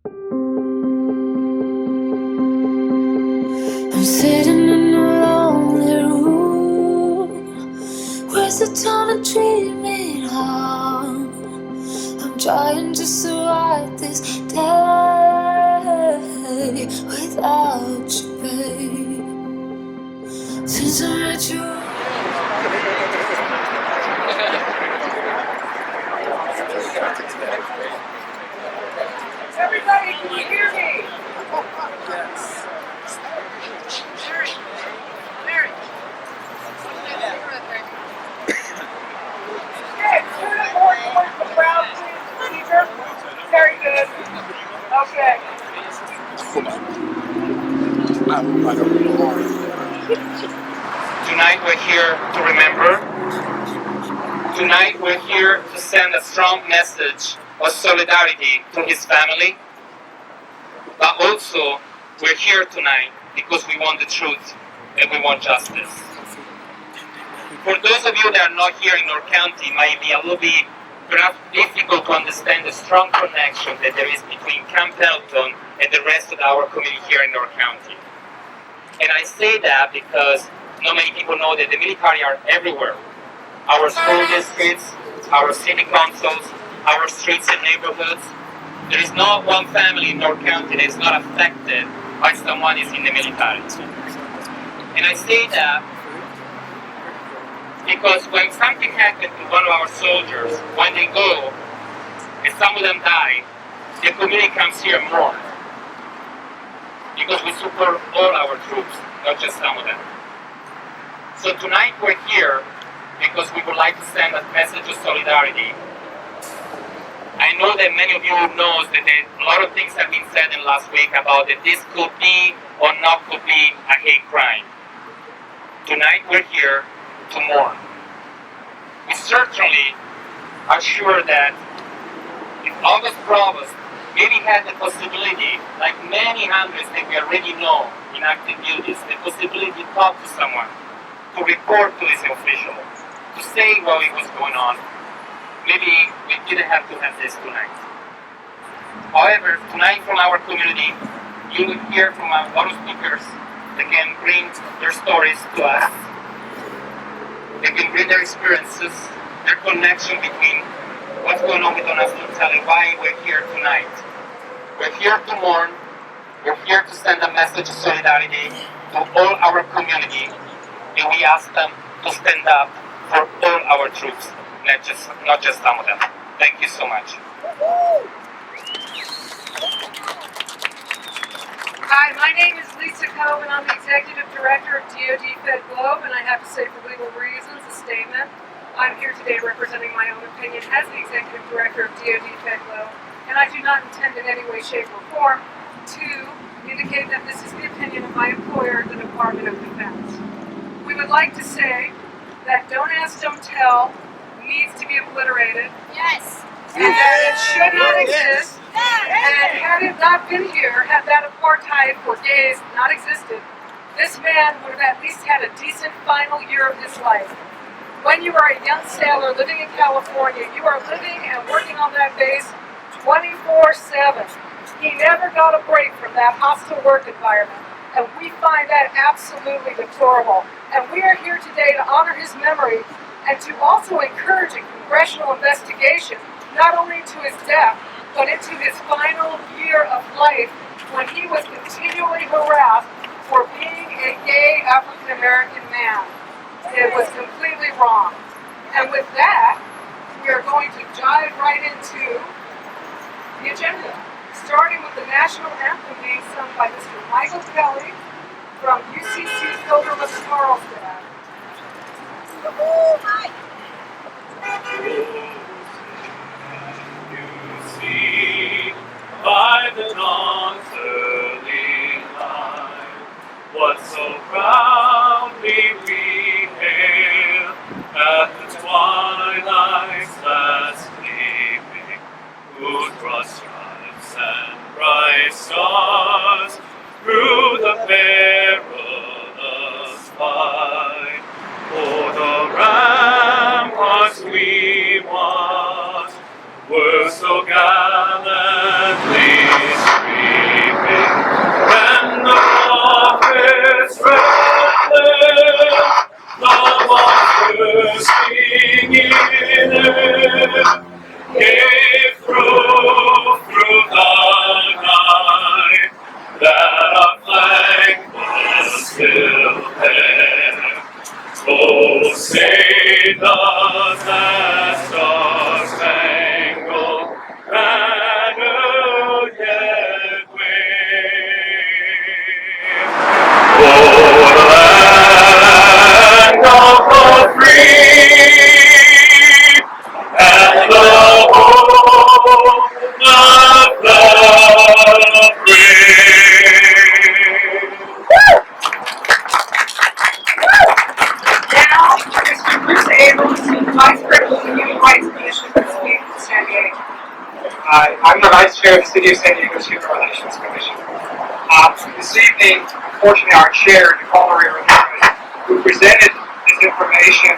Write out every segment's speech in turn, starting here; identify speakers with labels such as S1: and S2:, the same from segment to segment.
S1: I'm sitting in a lonely room. Where's the time to dream it on? I'm trying to survive this day without you, babe. Since I met you.
S2: Everybody, can you hear me?
S3: Yes.
S2: Mary. Okay, turn it more towards the crowd, please, speaker. Very good. Okay.
S4: Tonight we're here to remember. Tonight we're here to send a strong message of solidarity to his family. But also, we're here tonight because we want the truth and we want justice. For those of you that are not here in our county, it might be a little bit perhaps difficult to understand the strong connection that there is between Camp Pendleton and the rest of our community here in our county. And I say that because not many people know that the military are everywhere. Our school districts, our city councils, our streets and neighborhoods. There is not one family in our county that is not affected by someone is in the military. And I say that because when something happens to one of our soldiers, when they go, and some of them die, the community comes here more. Because we support all our troops, not just some of them. So tonight we're here because we would like to send a message of solidarity. I know that many of you know that a lot of things have been said in last week about that this could be or not could be a hate crime. Tonight we're here to mourn. We certainly are sure that if August Provost maybe had the possibility, like many hundreds that we already know in active duties, the possibility to talk to someone, to report to his official, to say what was going on, maybe we didn't have to have this tonight. However, tonight from our community, you will hear from a lot of speakers that can bring their stories to us. They can bring their experiences, their connection between what's going on with us to tell you why we're here tonight. We're here to mourn. We're here to send a message of solidarity to all our community, and we ask them to stand up for all our troops, not just some of them. Thank you so much.
S2: Hi, my name is Lisa Coe, and I'm the Executive Director of DADT Fed Globe, and I have to say, for legal reasons, a statement. I'm here today representing my own opinion as the Executive Director of DADT Fed Globe, and I do not intend in any way, shape, or form to indicate that this is the opinion of my employer, the Department of Defense. We would like to say that don't ask, don't tell needs to be obliterated.
S5: Yes.
S2: And that it should not exist. And had it not been here, had that apartheid for gays not existed, this man would have at least had a decent final year of his life. When you are a young sailor living in California, you are living and working on that base 24/7. He never got a break from that hostile work environment, and we find that absolutely deplorable. And we are here today to honor his memory and to also encourage a congressional investigation, not only into his death, but into his final year of life when he was continually harassed for being a gay African-American man. It was completely wrong. And with that, we are going to dive right into the agenda, starting with the national anthem being sung by Mr. Michael Kelly from UCC's Pilgrim of Carlsbad.
S6: See by the dawn's early light what so proudly we hail at the twilight's last gleaming, whose broad stripes and bright stars through the perilous fight o'er the ramparts we watched were so gallantly
S5: Chair of the City of San Diego's Human Relations Commission. This evening, unfortunately, our chair, Nicole Ramirez, who presented this information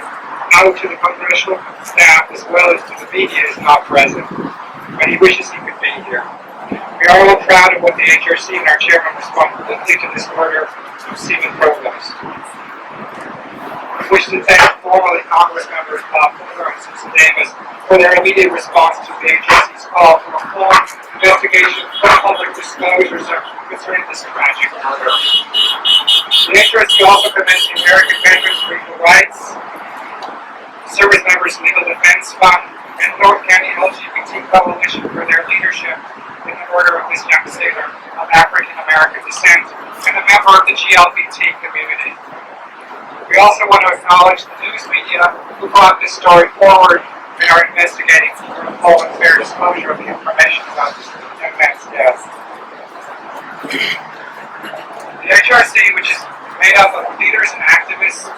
S5: out to the congressional staff as well as to the media, is not present, but he wishes he could be here. We are all proud of what the HRC and our chairman responded quickly to this murder of Seaman Provost. I wish to thank formally Congress members Bob Fuller and Susan Davis for their immediate response to the agency's call for a full investigation and public disclosures concerning this tragic murder. The HRC also commends the American Veterans for Equal Rights, Service Members Legal Defense Fund, and North County LGBT Coalition for their leadership in the murder of this young sailor of African American descent and a member of the GLBT community. We also want to acknowledge the news media who brought this story forward and are investigating for a full and fair disclosure of the information about this young man's death. The HRC, which is made up of leaders and activists,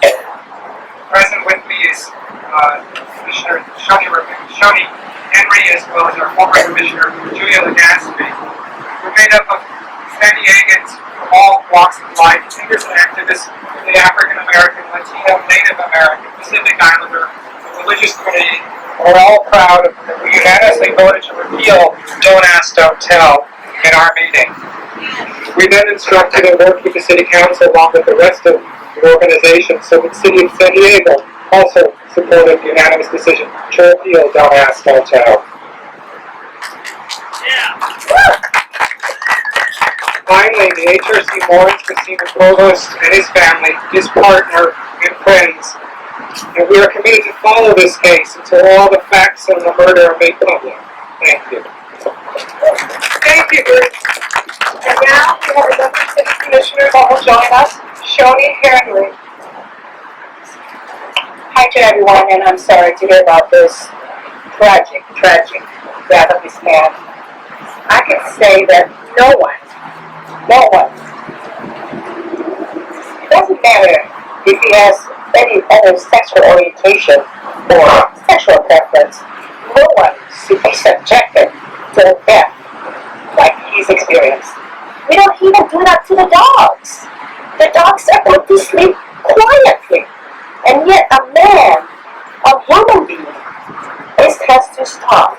S5: present with me is Commissioner Shoni Henry, as well as our former Commissioner Julia Legaspi. We're made up of San Diegans from all walks of life, leaders and activists from the African American, Latino, Native American, Pacific Islander, the religious community. We're all proud of that we unanimously voted to repeal Don't Ask, Don't Tell in our meeting. We then instructed and worked with the City Council along with the rest of the organization so that the City of San Diego also supported the unanimous decision to repeal Don't Ask, Don't Tell. Finally, the HRC mourns for Seaman Provost and his family, his partner, and friends, and we are committed to follow this case until all the facts on the murder are made public. Thank you.
S2: Thank you, Bruce. And now we have another city commissioner that will join us, Shoni Henry.
S7: Hi to everyone, and I'm sorry to hear about this tragic death of this man. I can say that no one, it doesn't matter if he has any other sexual orientation or sexual preference, no one should be subjected to a death like he's experienced. We don't even do that to the dogs. The dogs are put to sleep quietly. And yet a man, a human being, this has to stop.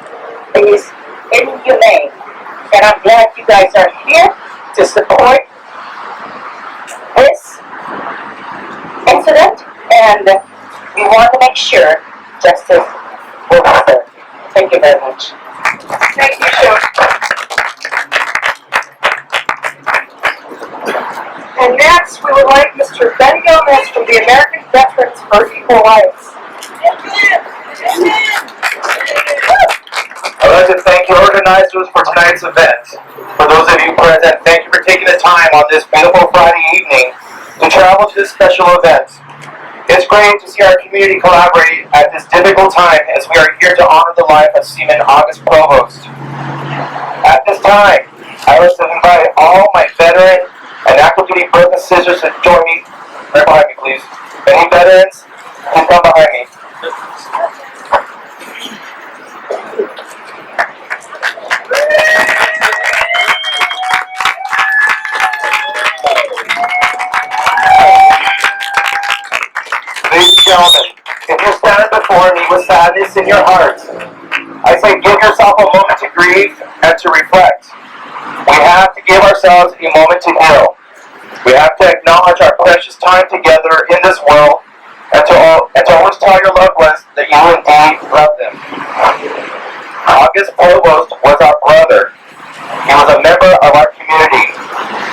S7: It is inhumane. And I'm glad you guys are here to support this incident, and we want to make sure justice will be served. Thank you very much.
S2: Thank you, Shoni. And next, we would like Mr. Ben Gomez from the American Veterans for Equal Rights.
S8: I'd like to thank the organizers for tonight's event. For those of you present, thank you for taking the time on this beautiful Friday evening to travel to this special event. It's great to see our community collaborate at this difficult time as we are here to honor the life of Seaman August Provost. At this time, I would like to invite all my veteran and active duty brothers and sisters to join me right behind me, please. Any veterans, please come behind me. Ladies and gentlemen, if you're standing before me with sadness in your heart, I say give yourself a moment to grieve and to reflect. We have to give ourselves a moment to heal. We have to acknowledge our precious time together in this world and to always tell your loved ones that you indeed love them. August Provost was our brother. He was a member of our community.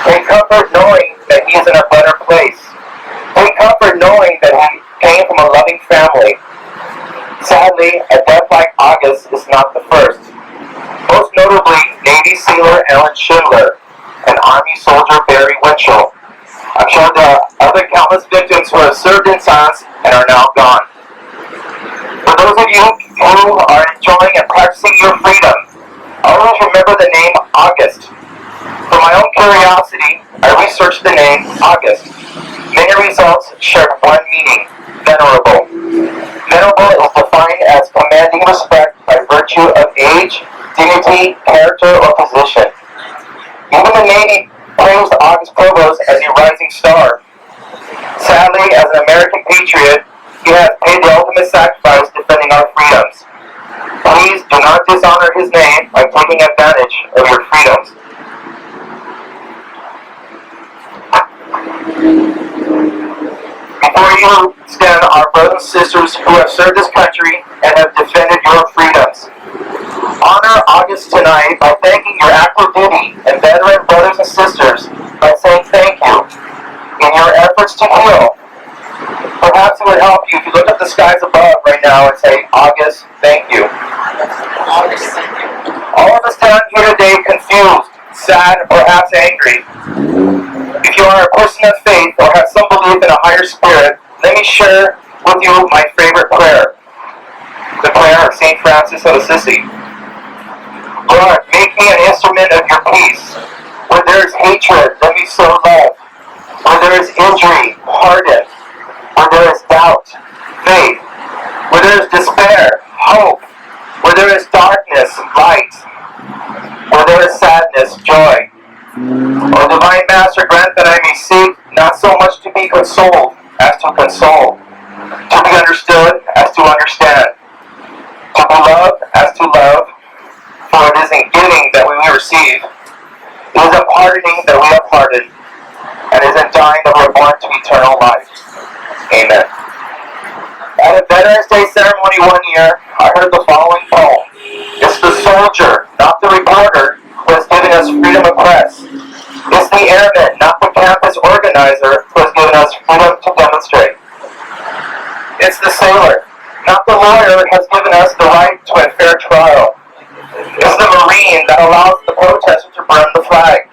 S8: Take comfort knowing that he is in a better place. Take comfort knowing that he came from a loving family. Sadly, a death like August is not the first. Most notably, Navy sailor Ellen Schindler and Army soldier Barry Winchell. I'm sure there are other countless victims who have served in silence and are now gone. For those of you who are enjoying and practicing your freedom, always remember the name August. For my own curiosity, I researched the name August. Many results shared one meaning: venerable. Venerable is defined as commanding respect by virtue of age, dignity, character, or position. Even the Navy praised August Provost as a rising star. Sadly, as an American patriot, he has paid the ultimate sacrifice defending our freedoms. Please do not dishonor his name by taking advantage of your freedoms. Before you stand our brothers and sisters who have served this country and have defended your freedoms. Honor August tonight by thanking your active duty and veteran brothers and sisters by saying thank you in your efforts to heal. Perhaps it would help you if you look at the skies above right now and say, August, thank you.
S3: August, thank you.
S8: All of us down here today confused, sad, or perhaps angry. If you are a person of faith or have some belief in a higher spirit, let me share with you my favorite prayer. The prayer of St. Francis of Assisi. Lord, make me an instrument of your peace. Where there is hatred, let me sow love. Where there is injury, pardon. Where there is doubt, faith. Where there is despair, hope. Where there is darkness, light. Where there is sadness, joy. O Divine Master, grant that I may seek not so much to be consoled as to console, to be understood as to understand, to be loved as to love, for it is in giving that we may receive, it is in pardoning that we are pardoned, and it is in dying that we are born to eternal life. Amen. At a Veterans Day ceremony one year, I heard the following poem. It's the soldier, not the reporter, who has given us freedom of press. It's the airman, not the campus organizer, who has given us freedom to demonstrate. It's the sailor, not the lawyer, who has given us the right to a fair trial. It's the Marine that allows the protester to burn the flag.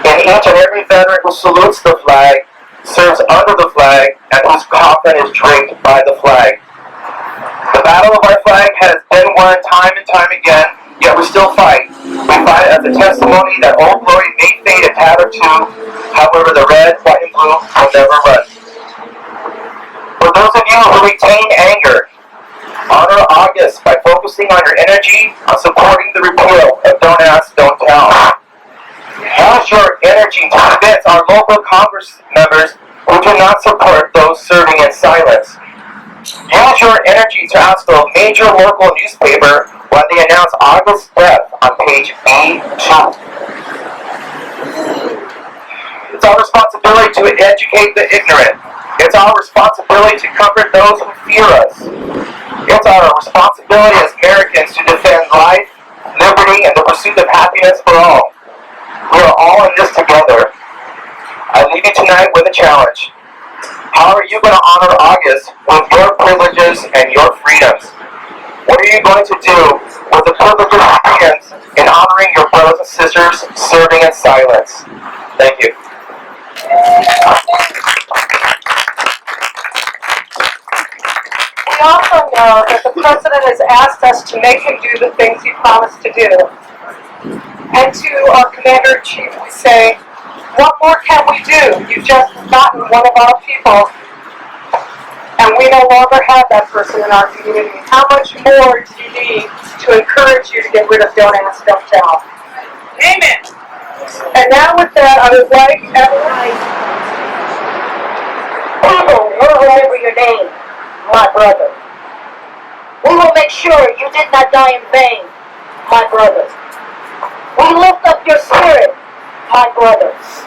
S8: And each and every veteran who salutes the flag, serves under the flag, and whose coffin is draped by the flag. The battle of our flag has been won time and time again, yet we still fight. We fight as a testimony that Old Glory may fade a tad or two, however the red, white, and blue will never run. For those of you who retain anger, honor August by focusing on your energy on supporting the repeal of Don't Ask, Don't Tell. Use your energy to convince our local Congress members who do not support those serving in silence. Use your energy to ask the major local newspaper when they announce August's death on page B2. It's our responsibility to educate the ignorant. It's our responsibility to comfort those who fear us. It's our responsibility as Americans to defend life, liberty, and the pursuit of happiness for all. We are all in this together. I leave you tonight with a challenge. How are you going to honor August with your privileges and your freedoms? What are you going to do with the privileges and freedoms in honoring your brothers and sisters serving in silence? Thank you.
S2: We also know that the President has asked us to make him do the things he promised to do. And to our Commander-in-Chief, we say, what more can we do? You've just gotten one of our people, and we no longer have that person in our community. How much more do you need to encourage you to get rid of Don't Ask, Don't Tell? Amen. And now with that, I would like everyone...
S7: People will remember your name, my brother. We will make sure you did not die in vain, my brother. We lift up your spirit, my brothers.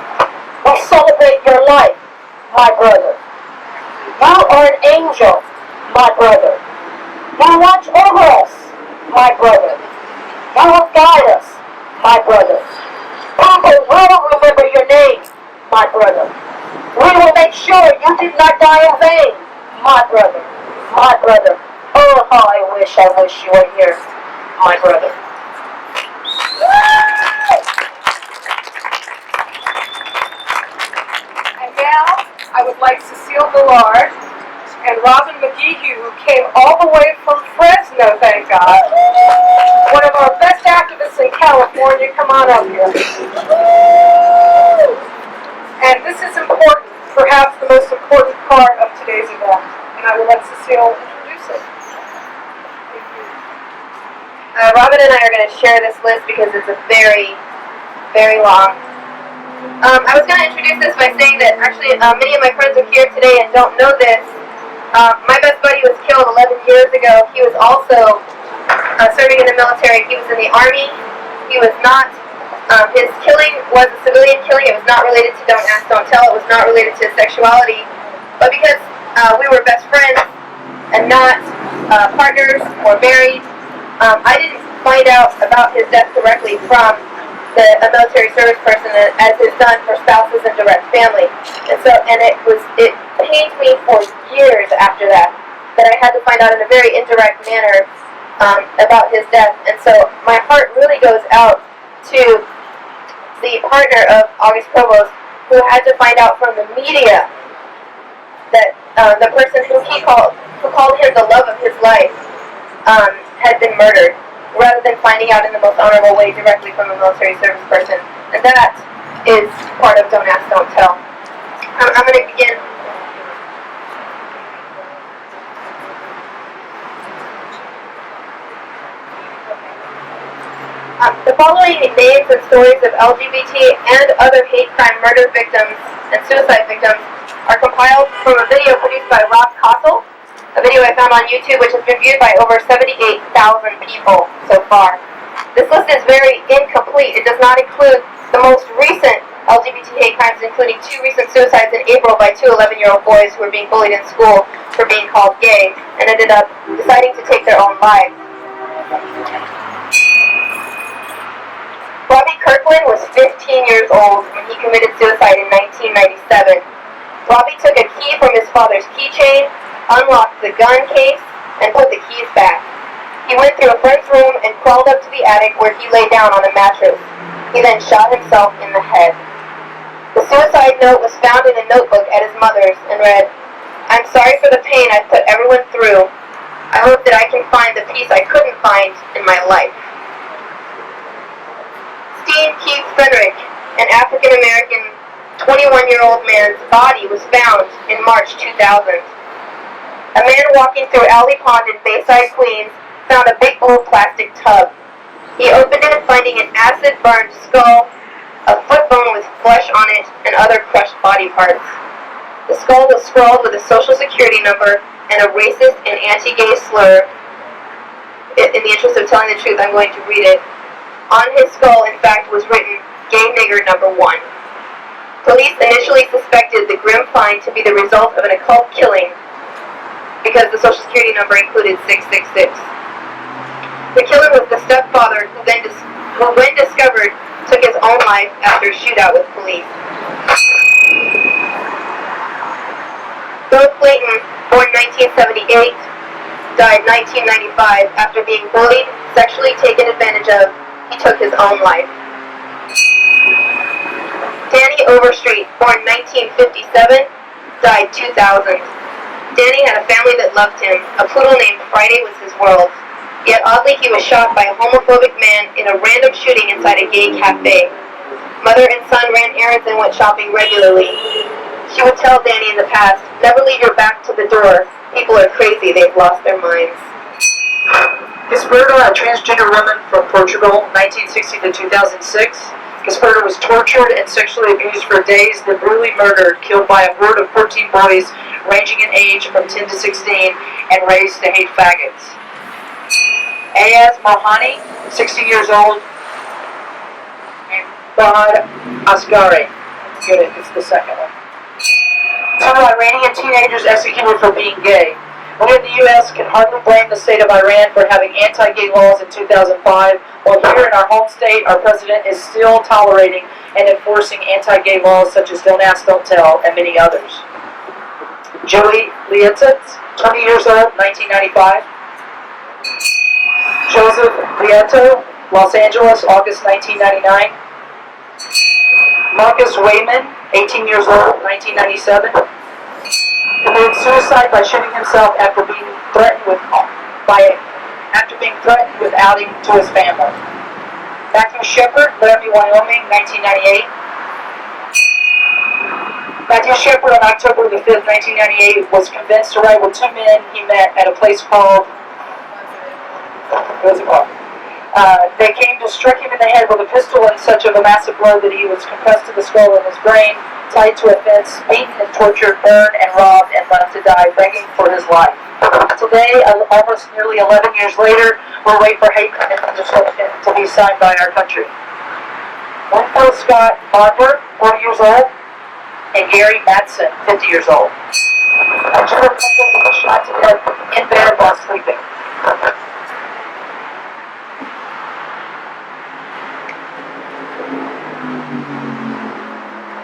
S7: We celebrate your life, my brother. You are an angel, my brother. You watch over us, my brother. You will guide us, my brother. People will remember your name, my brother. We will make sure you did not die in vain, my brother. My brother. Oh, how I wish you were here, my brother.
S2: And now, I would like Cecile Villard and Robin McGehee, who came all the way from Fresno, thank God. One of our best activists in California, come on up here. And this is important, perhaps the most important part of today's event. And I will let Cecile introduce it.
S9: Robin and I are going to share this list because it's a very, very long. I was going to introduce this by saying that actually many of my friends are here today and don't know this. My best buddy was killed 11 years ago. He was also serving in the military. He was in the Army. He was not, his killing was a civilian killing. It was not related to Don't Ask, Don't Tell. It was not related to sexuality. But because we were best friends and not partners or married, I didn't find out about his death directly from a military service person as is done for spouses and direct family. And it pained me for years after that I had to find out in a very indirect manner about his death. And so my heart really goes out to the partner of August Provost, who had to find out from the media that the person who called him the love of his life had been murdered, rather than finding out in the most honorable way directly from a military service person. And that is part of Don't Ask, Don't Tell. I'm going to begin. The following names and stories of LGBT and other hate crime murder victims and suicide victims are compiled from a video produced by Rob Kossel, a video I found on YouTube which has been viewed by over 78,000 people so far. This list is very incomplete. It does not include the most recent LGBT hate crimes, including 2 recent suicides in April by 2 11-year-old boys who were being bullied in school for being called gay and ended up deciding to take their own lives. Robbie Kirkland was 15 years old when he committed suicide in 1997. Robbie took a key from his father's keychain, unlocked the gun case, and put the keys back. He went through a friend's room and crawled up to the attic where he lay down on a mattress. He then shot himself in the head. The suicide note was found in a notebook at his mother's and read, "I'm sorry for the pain I've put everyone through. I hope that I can find the peace I couldn't find in my life." Steen Keith Fenrick, an African-American 21-year-old man's body was found in March 2000. A man walking through Alley Pond in Bayside, Queens, found a big blue plastic tub. He opened it, finding an acid-burned skull, a foot bone with flesh on it, and other crushed body parts. The skull was scrawled with a social security number and a racist and anti-gay slur. In the interest of telling the truth, I'm going to read it. On his skull, in fact, was written, "Gay Nigger Number 1." Police initially suspected the grim find to be the result of an occult killing because the social security number included 666. The killer was the stepfather who when discovered, took his own life after a shootout with police. Bill Clayton, born 1978, died 1995 after being bullied, sexually taken advantage of. He took his own life. Danny Overstreet, born 1957, died 2000. Danny had a family that loved him. A poodle named Friday was his world. Yet oddly, he was shot by a homophobic man in a random shooting inside a gay cafe. Mother and son ran errands and went shopping regularly. She would tell Danny in the past, "Never leave your back to the door. People are crazy. They've lost their minds."
S10: Gisberto, a transgender woman from Portugal, 1960 to 2006. Gisberto was tortured and sexually abused for days, then brutally murdered, killed by a horde of 14 boys ranging in age from 10 to 16 and raised to hate faggots. Ayaz Mohani, 60 years old, and Fahad Asghari. Good, it's the second one. 2 Iranian teenagers executed for being gay. We in the U.S. can hardly blame the state of Iran for having anti-gay laws in 2005, while here in our home state, our president is still tolerating and enforcing anti-gay laws such as Don't Ask, Don't Tell, and many others. Joey Lietzitz, 20 years old, 1995. Joseph Lieto, Los Angeles, August 1999. Marcus Wayman, 18 years old, 1997. Committed suicide by shooting himself after being threatened with outing to his family. Matthew Shepard, Laramie, Wyoming, 1998. Matthew Shepard on October the 5th, 1998 was convinced to ride with 2 men he met at a place called, They came to struck him in the head with a pistol in such of a massive blow that he was compressed to the skull and his brain, tied to a fence, beaten and tortured, burned and robbed, and left to die, begging for his life. Today, almost nearly 11 years later, we're waiting for hate crime legislation to be signed by our country. Winfield Scott Barber, 40 years old, and Gary Madsen, 50 years old. A German couple was shot to death in bed while sleeping.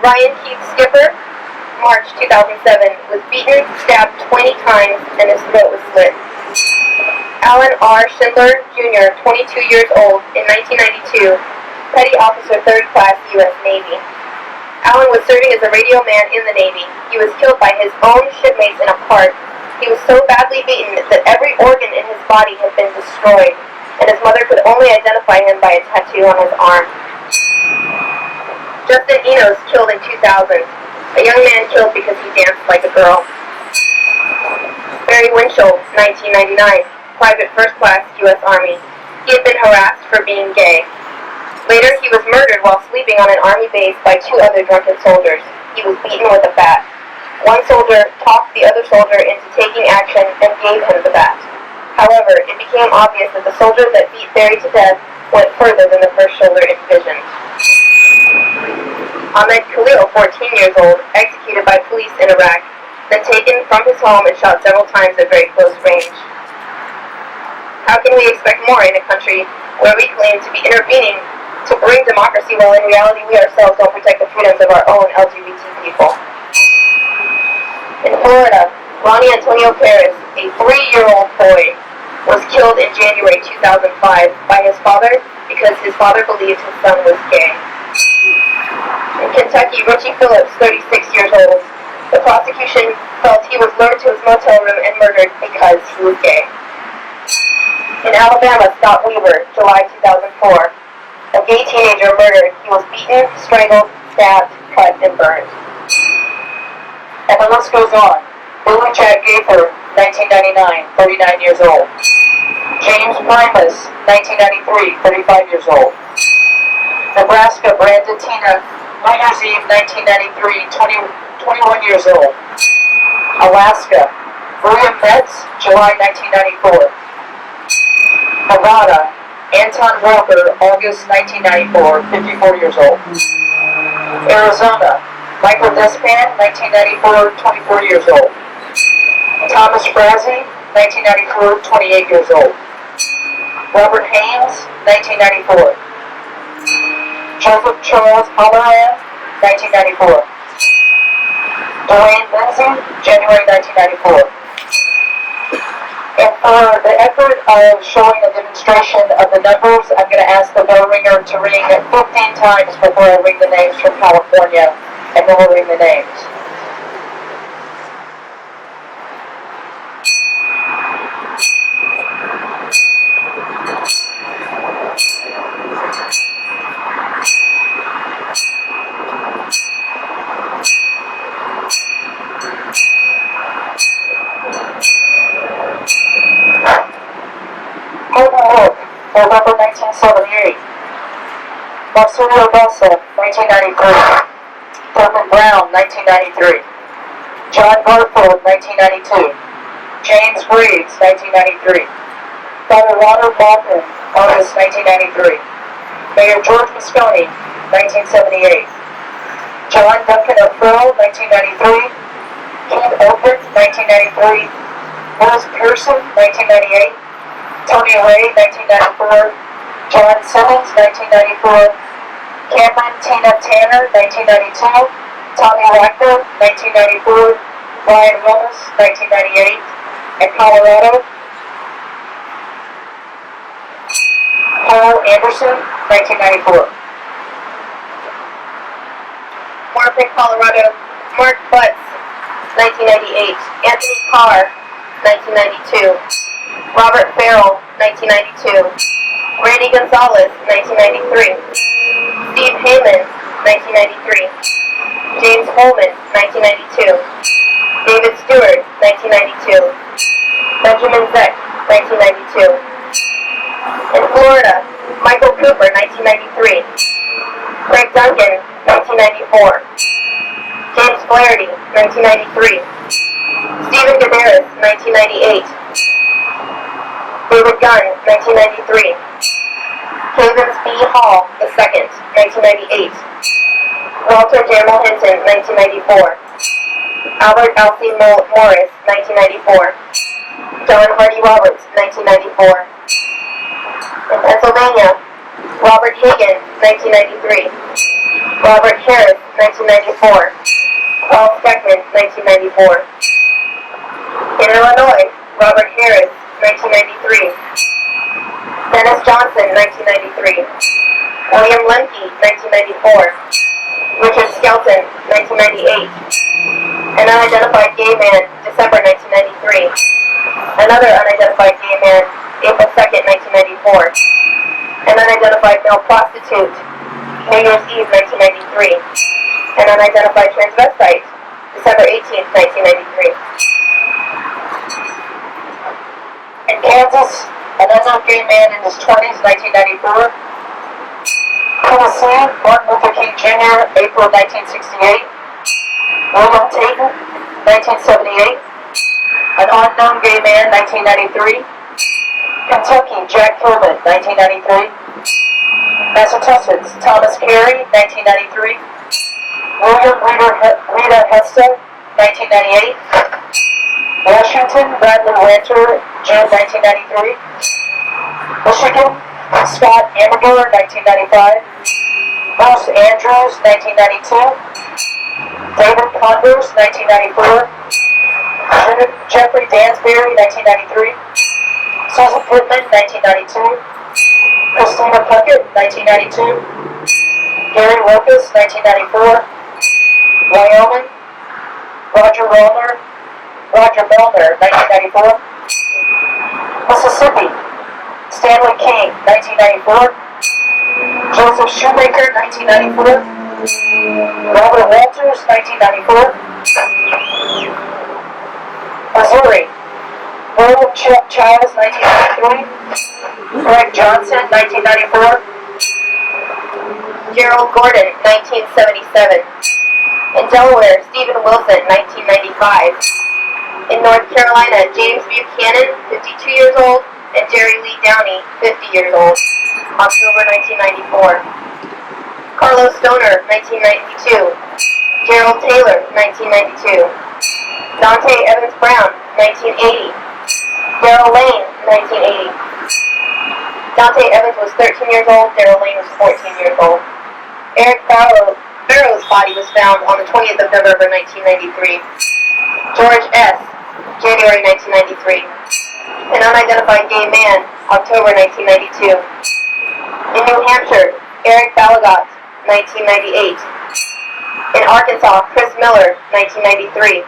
S9: Ryan Keith Skipper, March 2007, was beaten, stabbed 20 times, and his throat was slit. Alan R. Schindler, Jr., 22 years old, in 1992, Petty Officer 3rd Class, U.S. Navy. Alan was serving as a radio man in the Navy. He was killed by his own shipmates in a park. He was so badly beaten that every organ in his body had been destroyed, and his mother could only identify him by a tattoo on his arm. Justin Enos, killed in 2000. A young man killed because he danced like a girl. Barry Winchell, 1999. Private 1st Class, U.S. Army. He had been harassed for being gay. Later, he was murdered while sleeping on an Army base by 2 other drunken soldiers. He was beaten with a bat. One soldier talked the other soldier into taking action and gave him the bat. However, it became obvious that the soldier that beat Barry to death went further than the first soldier envisioned. Ahmed Khalil, 14 years old, executed by police in Iraq, then taken from his home and shot several times at very close range. How can we expect more in a country where we claim to be intervening to bring democracy while in reality we ourselves don't protect the freedoms of our own LGBT people? In Florida, Ronnie Antonio Perez, a 3-year-old boy, was killed in January 2005 by his father because his father believed his son was gay. In Kentucky, Richie Phillips, 36 years old, the prosecution felt he was lured to his motel room and murdered because he was gay. In Alabama, Scott Weaver, July 2004, a gay teenager murdered. He was beaten, strangled, stabbed, cut, and burned.
S10: And the list goes on. Billy Chad Gaither, 1999, 39 years old. James Primus, 1993, 35 years old. Nebraska, Brandon Tina, New Year's Eve, 1993, 21 years old. Alaska, William Metz, July 1994. Nevada, Anton Walker, August 1994, 54 years old. Arizona, Michael Despan, 1994, 24 years old. Thomas Frazee, 1994, 28 years old. Robert Haynes, 1994. Joseph Charles Halloran, 1994. Dwayne Lindsay, January 1994. And for the effort of showing a demonstration of the numbers, I'm going to ask the bell ringer to ring 15 times before I ring the names from California, and then we'll ring the names. Holden Wood, November 1978. Marcelio Bessa, 1993. Thurman Brown, 1993. John Garfield, 1992. James Reeves, 1993. Colorado Baldwin, August 1993. Mayor George Moscone, 1978. John Duncan O'Farrell, 1993. Keith Open, 1993. Willis Pearson, 1998. Tony Ray, 1994. John Simmons, 1994. Cameron Tina Tanner, 1992. Tommy Wagner, 1994. Brian Willis, 1998. And Colorado, Paul Anderson, 1994.
S9: Marvin, Colorado, Mark Butts, 1998. Anthony Carr, 1992. Robert Farrell, 1992. Randy Gonzalez, 1993. Steve Heyman, 1993. James Holman, 1992. David Stewart, 1992. Benjamin Zeck, 1992. In Florida, Michael Cooper, 1993. Craig Duncan, 1994. James Flaherty, 1993. Stephen Gadaris, 1998. David Gunn, 1993. Havens B. Hall II, 1998. Walter Jamal Hinton, 1994. Albert Alcee Morris, 1994. John Hardy Roberts, 1994. In Pennsylvania, Robert Hagan, 1993. Robert Harris, 1994. Paul Steckman, 1994. In Illinois, Robert Harris, 1993. Dennis Johnson, 1993. William Lemke, 1994. Richard Skelton, 1998. An unidentified gay man, December 1993. Another unidentified gay man, April 2nd, 1994. An unidentified male prostitute, New Year's Eve, 1993. An unidentified transvestite, December 18th, 1993.
S10: In Kansas, an unknown gay man in his 20s, 1994. Tennessee, Martin Luther King Jr., April 1968. William Tatum, 1978. An unknown gay man, 1993. Kentucky, Jack Kilman, 1993. Massachusetts, Thomas Carey, 1993. William Rita Hester, 1998. Washington, Bradley Winter, June 1993. Michigan, Scott Amador, 1995. Bruce Andrews, 1992. David Converse, 1994. Jeffrey Dansbury, 1993. Susan Pittman, 1992. Christina Puckett, 1992. Gary Lopez, 1994. Wyoming, Roger Bellner, 1994. Mississippi, Stanley King, 1994. Joseph Shoemaker, 1994. Robert Walters, 1994. Missouri, William Childs, 1993. Greg Johnson, 1994.
S9: Gerald Gordon, 1977. In Delaware, Stephen Wilson, 1995. In North Carolina, James Buchanan, 52 years old, and Jerry Lee Downey, 50 years old, October 1994. Carlos Stoner, 1992. Gerald Taylor, 1992. Dante Evans Brown, 1980. Daryl Lane, 1980. Dante Evans was 13 years old, Daryl Lane was 14 years old. Eric Barrow's body was found on the 20th of November, 1993. George S., January 1993. An unidentified gay man, October 1992. In New Hampshire, Eric Balagot, 1998. In Arkansas, Chris Miller, 1993.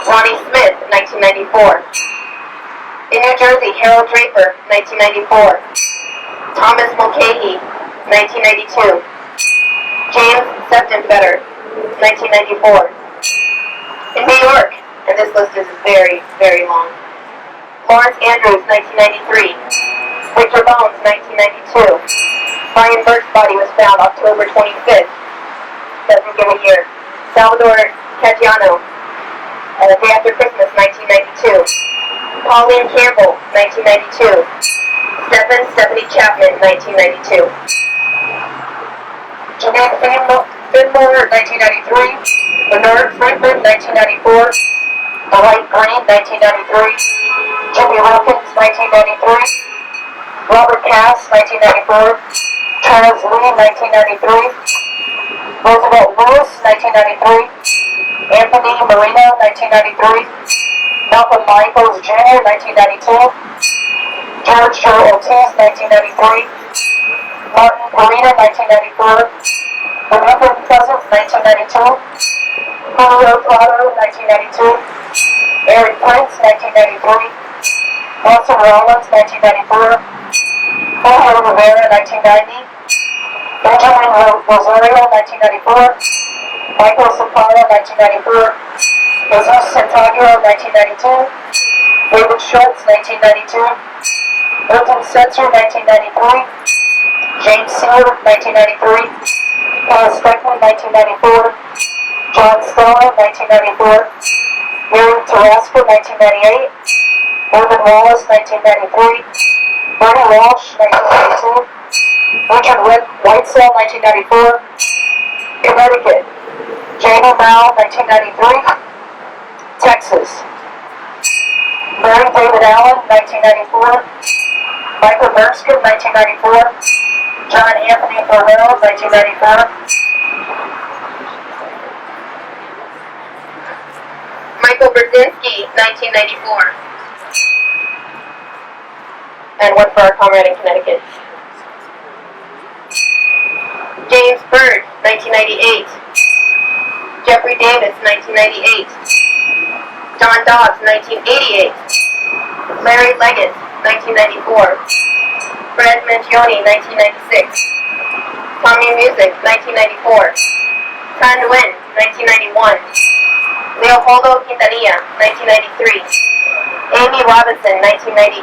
S9: Ronnie Smith, 1994. In New Jersey, Harold Draper, 1994. Thomas Mulcahy, 1992. James Septenfetter, 1994. In New York, and this list is very, very long. Lawrence Andrews, 1993. Victor Bones, 1992. Brian Burke's body was found October 25th. Doesn't give a year. Salvador Caggiano, the day after Christmas, 1992. Pauline Campbell, 1992. Stephanie Chapman, 1992.
S10: Janine Finmore, 1993. Bernard Friedman, 1994. Dwight Green, 1993. Jimmy Wilkins, 1993. Robert Cass, 1994. Charles Lee, 1993. Roosevelt Lewis, 1993. Anthony Marino, 1993. Malcolm Michaels Jr., 1992. George Joe Ortiz, 1993. Martin Perina, 1994. Benito Pleasant, 1992. Julio Prado, 1992. Eric Prince, 1993. Nelson Rollins, 1994. Julio Rivera, 1990. Benjamin Rosario, 1994. Michael Zapata, 1994. Jesus Santagio, 1992. David Schultz, 1992. Milton Setzer, 1993.
S7: James Seaman, 1993. Paul Steckman, 1994. John Stella, 1994. Mary Tarasco, 1998. Morgan Wallace, 1993. Bernie Walsh, 1992. Richard Whitesell, 1994. Connecticut. Jamie Mao, 1993. Texas. Mary David Allen, 1994. Michael Merskin, 1994. John Anthony Farrell, 1994.
S9: Michael Brzezinski, 1994. And one for our comrade in Connecticut. James Bird, 1998. Jeffrey Davis, 1998. John Dobbs, 1988. Larry Leggett, 1994. Fred Mangione, 1996. Tommy Music, 1994. Tan Nguyen, 1991. Leopoldo Quintanilla, 1993. Amy Robinson, 1998.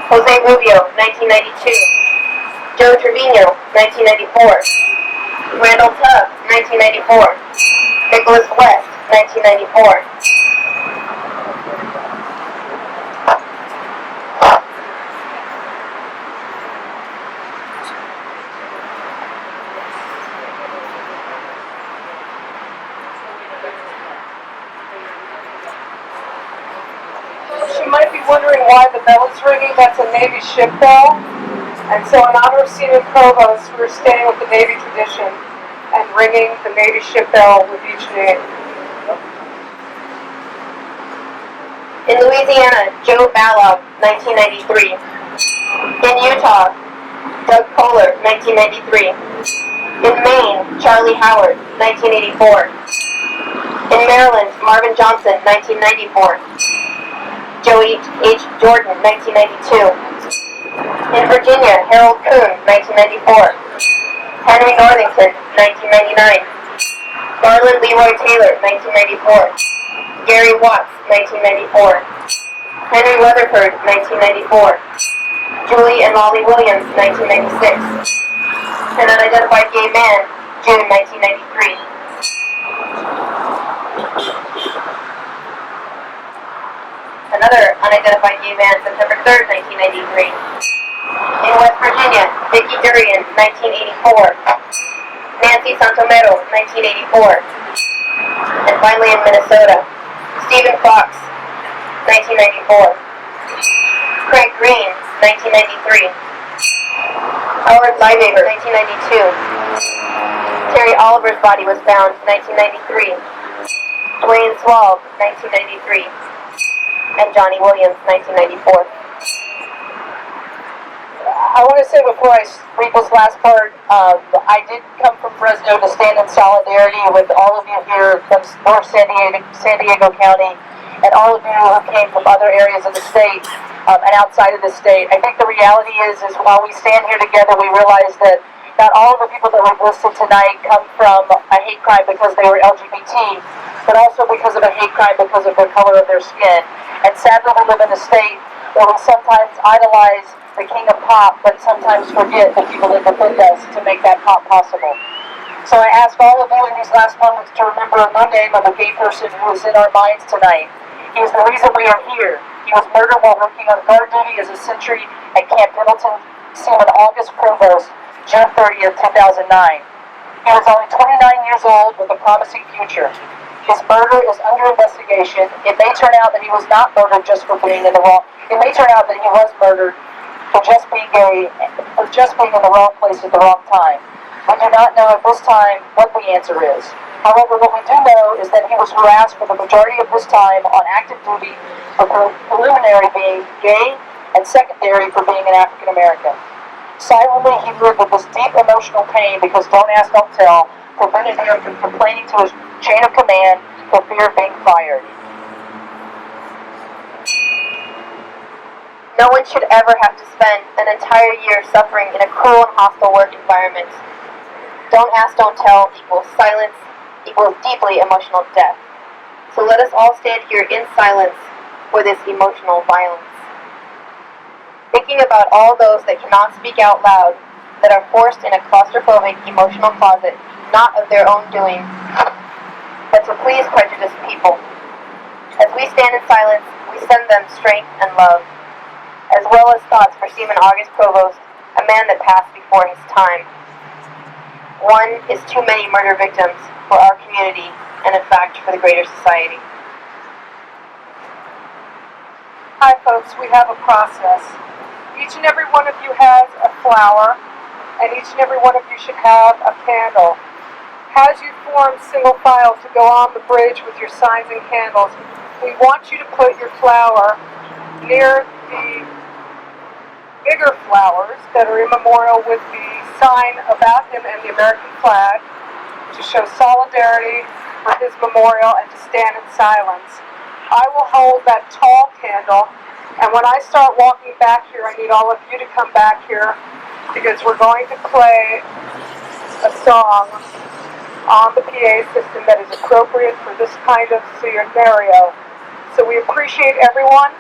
S9: Jose Rubio, 1992. Joe Trevino, 1994. Randall Tubb, 1994. Nicholas West, 1994.
S2: You might be wondering why the bell is ringing. That's a Navy ship bell. And so in honor of Seaman Provost, we're staying with the Navy tradition and ringing the Navy ship bell with each name.
S9: In Louisiana, Joe Balog, 1993. In Utah, Doug Kohler, 1993. In Maine, Charlie Howard, 1984. In Maryland, Marvin Johnson, 1994. Joey H. Jordan, 1992. In Virginia, Harold Kuhn, 1994. Henry Northington, 1999. Garland Leroy Taylor, 1994. Gary Watts, 1994. Henry Weatherford, 1994. Julie and Molly Williams, 1996. An unidentified gay man, June 1993. Another unidentified gay man, September 3rd, 1993. In West Virginia, Vicki Durian, 1984. Nancy Santomero, 1984. And finally in Minnesota, Stephen Fox, 1994. Craig Green, 1993. Howard Liebaber, 1992. Terry Oliver's body was found, 1993. Dwayne Swalb, 1993. And Johnny Williams, 1994.
S7: I want to say before I read this last part, I did come from Fresno to stand in solidarity with all of you here from North San Diego County, and all of you who came from other areas of the state and outside of the state. I think the reality is while we stand here together, we realize that not all of the people that we've listed tonight come from a hate crime because they were LGBT, but also because of a hate crime because of the color of their skin. And sadly, we live in a state where we sometimes idolize the king of pop, but sometimes forget the people that defend us to make that pop possible. So I ask all of you in these last moments to remember one name of a gay person who is in our minds tonight. He is the reason we are here. He was murdered while working on guard duty as a sentry at Camp Pendleton. Seaman August Provost, June 30th, 2009. He was only 29 years old with a promising future. His murder is under investigation. It may turn out that he was not murdered just for being in the wrong. It may turn out that he was murdered for just being gay, for just being in the wrong place at the wrong time. We do not know at this time what the answer is. However, what we do know is that he was harassed for the majority of his time on active duty, for preliminary being gay and secondary for being an African American. Silently, he lived with this deep emotional pain because don't ask, don't tell prevented him from complaining to his chain of command for fear of being fired.
S9: No one should ever have to spend an entire year suffering in a cruel and hostile work environment. Don't ask, don't tell equals silence equals deeply emotional death. So let us all stand here in silence for this emotional violence. Thinking about all those that cannot speak out loud that are forced in a claustrophobic emotional closet, not of their own doing, but to please prejudiced people. As we stand in silence, we send them strength and love, as well as thoughts for Seaman August Provost, a man that passed before his time. One is too many murder victims for our community, and in fact for the greater society.
S2: Hi folks, we have a process. Each and every one of you has a flower, and each and every one of you should have a candle. As you form single file to go on the bridge with your signs and candles, we want you to put your flower near the bigger flowers that are in memorial with the sign about him and the American flag to show solidarity for his memorial and to stand in silence. I will hold that tall candle, and when I start walking back here, I need all of you to come back here because we're going to play a song on the PA system that is appropriate for this kind of scenario. So we appreciate everyone,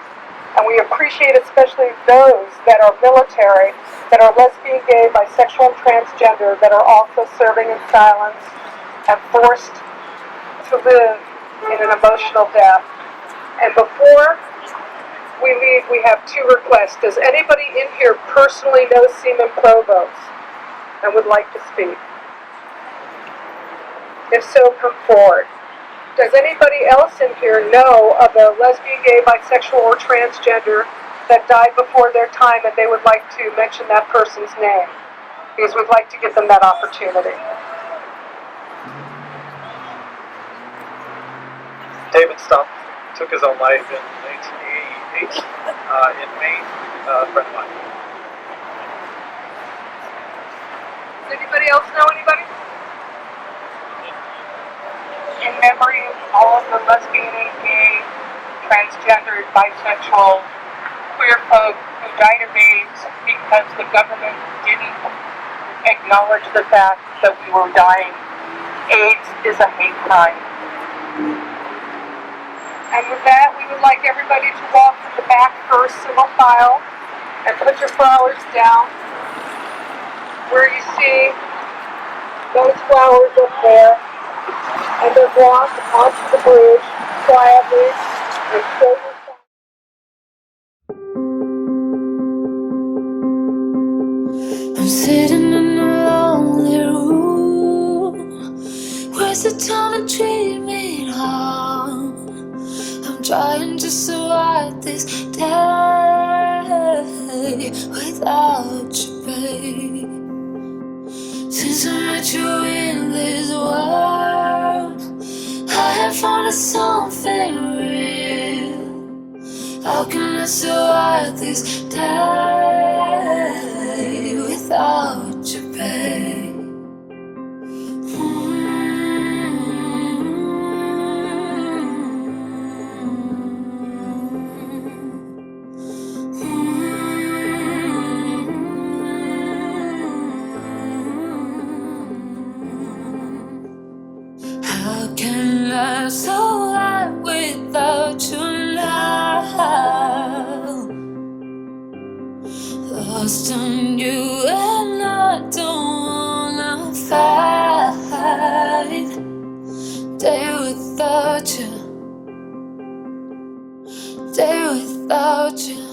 S2: and we appreciate especially those that are military, that are lesbian, gay, bisexual, and transgender, that are also serving in silence and forced to live in an emotional death. And before we leave, we have two requests. Does anybody in here personally know Seaman Provost and would like to speak? If so, come forward. Does anybody else in here know of a lesbian, gay, bisexual, or transgender that died before their time and they would like to mention that person's name? Because we'd like to give them that opportunity.
S11: David Stump took his own life in 1988 in Maine, a friend of mine.
S2: Does anybody else know anybody? In memory of all of the lesbian, gay, transgendered, bisexual, queer folk who died of AIDS because the government didn't acknowledge the fact that we were dying. AIDS is a hate crime. And with that, we would like everybody to walk from the back first, single file, and put your flowers down where you see those flowers up there, and then walk onto the bridge quietly and show yourself.
S1: I'm sitting in a lonely room. Where's the time to treat me harm? I'm trying to survive this day without you, babe. Since I met you in this world, I have found something real. How can I survive this day without you, babe? How can I survive without you now? Lost on you and I don't wanna fight. Day without you, day without you.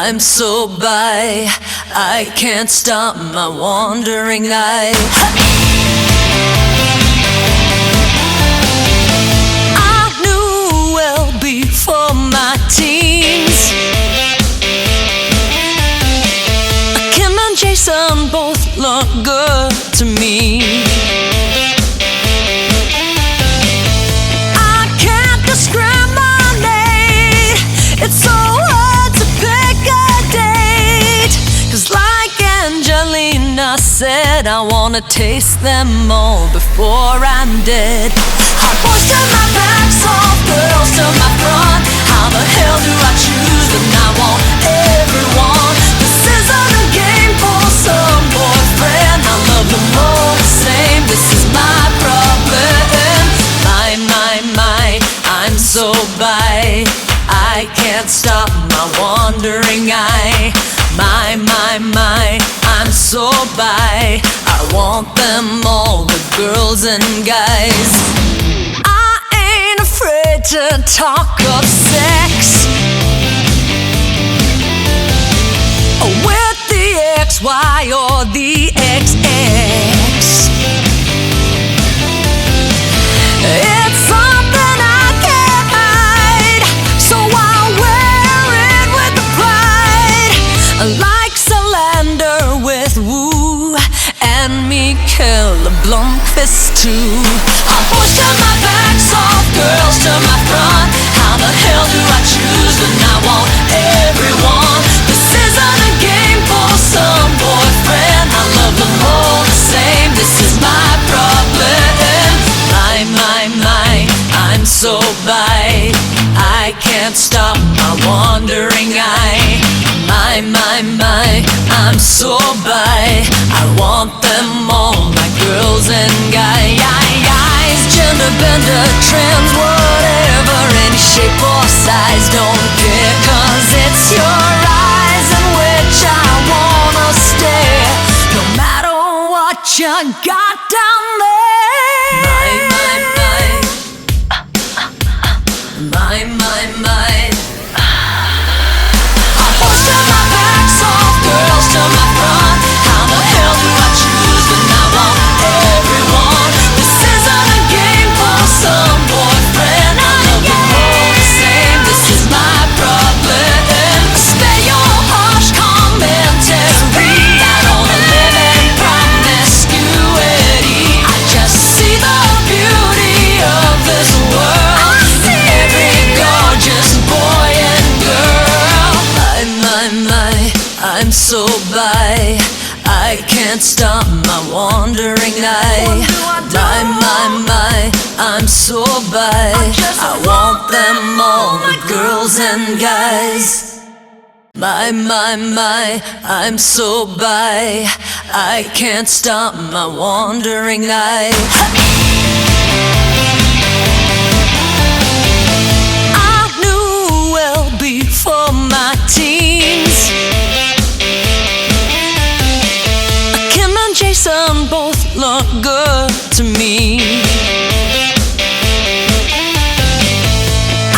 S1: I'm so by, I can't stop my wandering eye. I knew well before my teens, Kim and Jason both look good to me. I can't discriminate, it's so hard to pick a date. 'Cause like Angelina said, I wanna taste them all before I'm dead. Hot boys to my back, soft girls to my front. How the hell do I choose when I want everyone? This isn't a game for some boyfriend. I love them all the same, this is my problem. My, I'm so by, I can't stop my wandering eye. My, I'm so by, I want them all, the girls and guys. I ain't afraid to talk of sex with the XY or the XX. It's something I can't hide, so I'll wear it with pride. Like Salander with Woo and Mikael Blomqvist too. Hot boys to my back, soft girls to my front. How the hell do I choose when I want everyone? This isn't a game for some boyfriend. I love them all the same, this is my problem. My, I'm so by, I can't stop my wandering eye. My, I'm so by, I want them all, my girls and guys. Gender bender, trans, whatever, any shape or size, don't care. 'Cause it's your eyes in which I wanna stare, no matter what you got down there. My. Hot boys to my back, soft girls to my front. How the hell do I choose when I want everyone? This isn't a game for some boyfriend. I love them all the same, this is my problem. Spare your harsh commentary, I don't live in promiscuity. I just see the beauty of this world. Gorgeous boy and girl. I'm so by, I can't stop my wandering eye. My, I'm so by, I want them all, the girls and guys. My, I'm so by, I can't stop my wandering eye. Before my teens, Kim and Jason both look good to me.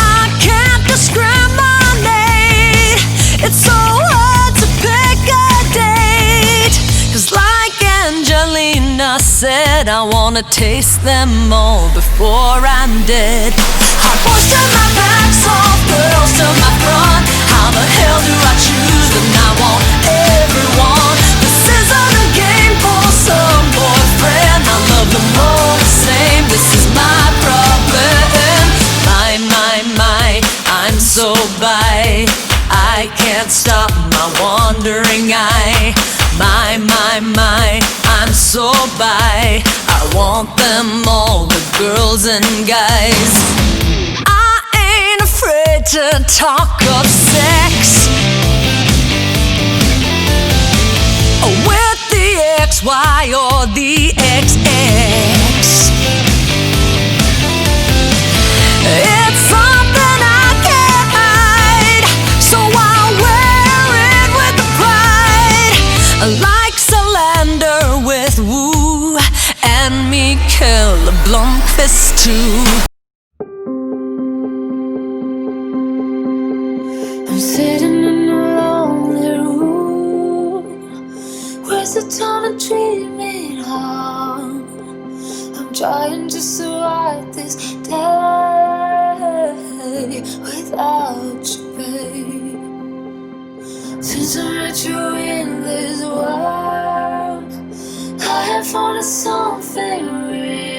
S1: I can't discriminate, it's so hard to pick a date. 'Cause like Angelina said, I wanna taste them all before I'm dead. Hot boys to my back, soft girls to my front. How the hell do I choose when I want everyone? This isn't a game for some boyfriend. I love them all the same, this is my problem. My, I'm so by, I can't stop my wandering eye. My, I'm so by, I want them all, the girls and guys. I ain't afraid to talk of sex with the XY or the XX. It's something I can't hide, so I'll wear it with pride. Like Salander with Woo and Mikael Blomqvist too. I'm sitting in a row Twice a ton of treatment harm. I'm trying to survive this day without you, babe. Since I met you in this world, I have found something real.